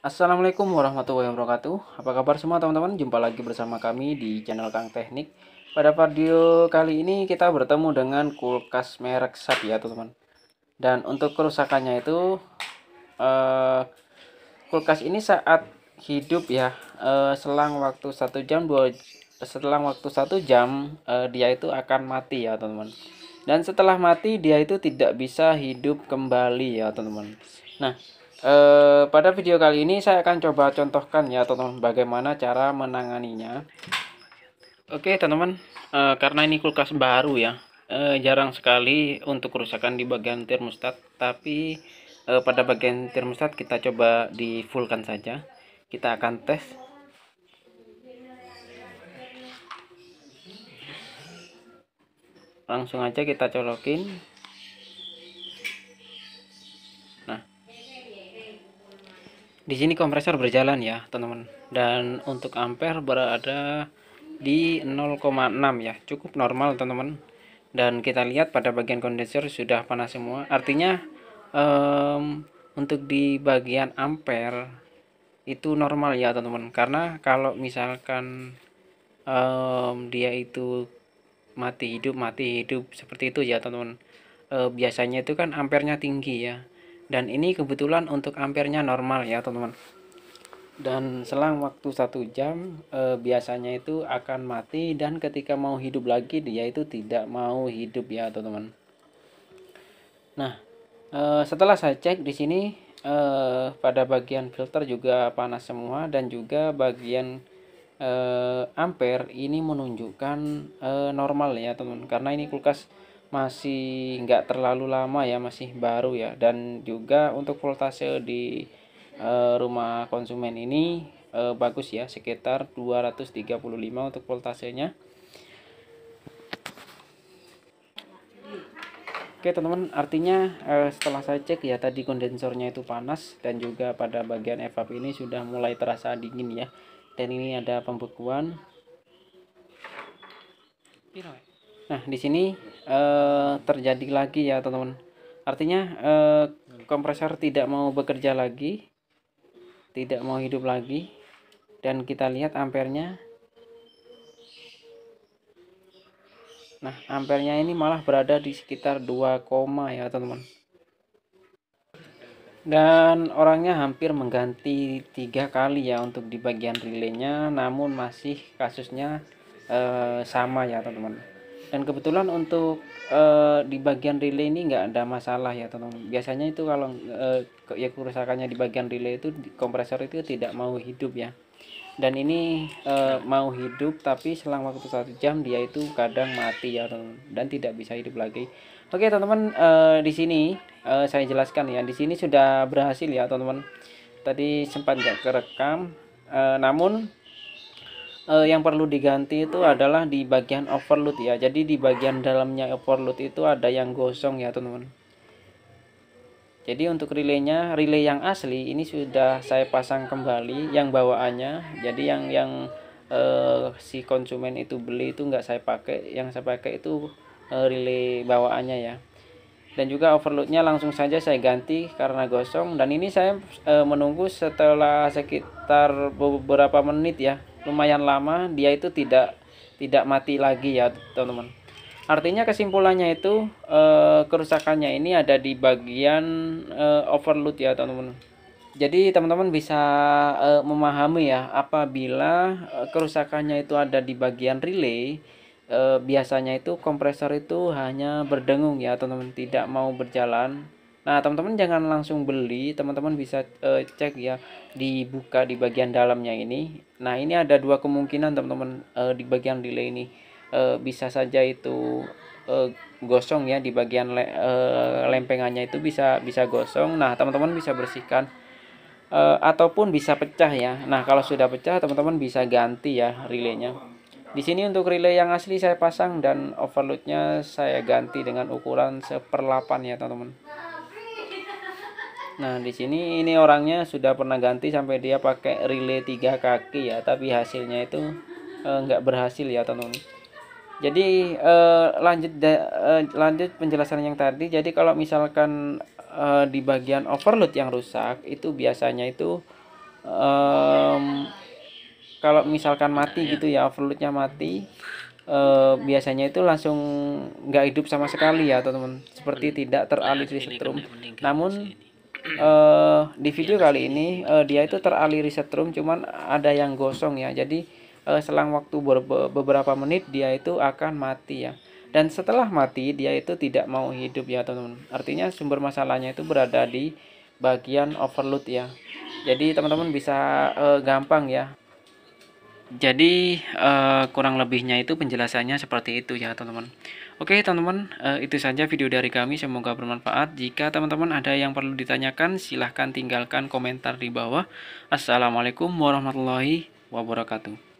Assalamualaikum warahmatullahi wabarakatuh. Apa kabar semua teman-teman? Jumpa lagi bersama kami di channel Kang Teknik. Pada video kali ini kita bertemu dengan kulkas merek SAP ya teman-teman. Dan untuk kerusakannya itu kulkas ini saat hidup ya, selang waktu 1 jam setelah waktu 1 jam dia itu akan mati ya teman-teman. Dan setelah mati dia itu tidak bisa hidup kembali ya teman-teman. Nah, pada video kali ini saya akan coba contohkan ya teman-teman bagaimana cara menanganinya. Oke teman-teman, karena ini kulkas baru ya, jarang sekali untuk kerusakan di bagian termostat, tapi pada bagian termostat kita coba di fullkan saja. Kita akan tes. Langsung aja kita colokin. Nah, di sini kompresor berjalan ya teman-teman, dan untuk ampere berada di 0,6 ya, cukup normal teman-teman. Dan kita lihat pada bagian kondensor sudah panas semua, artinya untuk di bagian ampere itu normal ya teman-teman. Karena kalau misalkan dia itu mati hidup seperti itu ya teman-teman, biasanya itu kan ampernya tinggi ya, dan ini kebetulan untuk ampernya normal ya teman-teman. Dan selang waktu 1 jam biasanya itu akan mati, dan ketika mau hidup lagi dia itu tidak mau hidup ya teman-teman. Nah, setelah saya cek di sini, pada bagian filter juga panas semua, dan juga bagian ampere ini menunjukkan normal ya teman-teman, karena ini kulkas masih nggak terlalu lama ya, masih baru ya. Dan juga untuk voltase di rumah konsumen ini bagus ya, sekitar 235 untuk voltasenya. Oke teman-teman, artinya setelah saya cek ya, tadi kondensornya itu panas, dan juga pada bagian evap ini sudah mulai terasa dingin ya, dan ini ada pembekuan. Nah, di sini terjadi lagi ya teman-teman, artinya kompresor tidak mau bekerja lagi, tidak mau hidup lagi. Dan kita lihat ampernya. Nah, ampernya ini malah berada di sekitar 2, ya teman-teman. Dan orangnya hampir mengganti 3 kali ya untuk di bagian relaynya, namun masih kasusnya sama ya teman-teman. Dan kebetulan untuk di bagian relay ini nggak ada masalah ya teman-teman. Biasanya itu kalau ya kerusakannya di bagian relay itu, kompresor itu tidak mau hidup ya. Dan ini mau hidup, tapi selang waktu 1 jam dia itu kadang mati ya teman-teman, dan tidak bisa hidup lagi. Oke teman-teman, di sini saya jelaskan ya, di sini sudah berhasil ya teman-teman. Tadi sempat nggak kerekam, namun yang perlu diganti itu adalah di bagian overload ya. Jadi di bagian dalamnya overload itu ada yang gosong ya teman-teman. Jadi untuk relaynya, relay yang asli ini sudah saya pasang kembali yang bawaannya. Jadi yang si konsumen itu beli itu nggak saya pakai, yang saya pakai itu relay bawaannya ya. Dan juga overloadnya langsung saja saya ganti karena gosong. Dan ini saya menunggu setelah sekitar beberapa menit ya, lumayan lama, dia itu tidak mati lagi ya teman-teman. Artinya kesimpulannya itu kerusakannya ini ada di bagian overload ya teman-teman. Jadi teman-teman bisa memahami ya, apabila kerusakannya itu ada di bagian relay, biasanya itu kompresor itu hanya berdengung ya teman-teman, tidak mau berjalan. Nah teman-teman jangan langsung beli, teman-teman bisa cek ya, dibuka di bagian dalamnya ini. Nah ini ada dua kemungkinan teman-teman, di bagian relay ini bisa saja itu gosong ya, di bagian lempengannya itu bisa gosong. Nah teman-teman bisa bersihkan, ataupun bisa pecah ya. Nah kalau sudah pecah teman-teman bisa ganti ya relaynya. Di sini untuk relay yang asli saya pasang, dan overloadnya saya ganti dengan ukuran 1/8 ya teman-teman. Nah di sini ini orangnya sudah pernah ganti sampai dia pakai relay 3 kaki ya, tapi hasilnya itu nggak berhasil ya teman-teman. Jadi lanjut penjelasan yang tadi. Jadi kalau misalkan di bagian overload yang rusak, itu biasanya itu em, kalau misalkan mati gitu ya, overloadnya mati, biasanya itu langsung nggak hidup sama sekali ya teman-teman, seperti tidak teraliri setrum. Namun di video kali ini dia itu teraliri setrum, cuman ada yang gosong ya. Jadi selang waktu beberapa menit dia itu akan mati ya. Dan setelah mati dia itu tidak mau hidup ya teman-teman. Artinya sumber masalahnya itu berada di bagian overload ya. Jadi teman-teman bisa gampang ya. Jadi kurang lebihnya itu penjelasannya seperti itu ya teman-teman. Oke teman-teman, itu saja video dari kami, semoga bermanfaat. Jika teman-teman ada yang perlu ditanyakan, silahkan tinggalkan komentar di bawah. Assalamualaikum warahmatullahi wabarakatuh.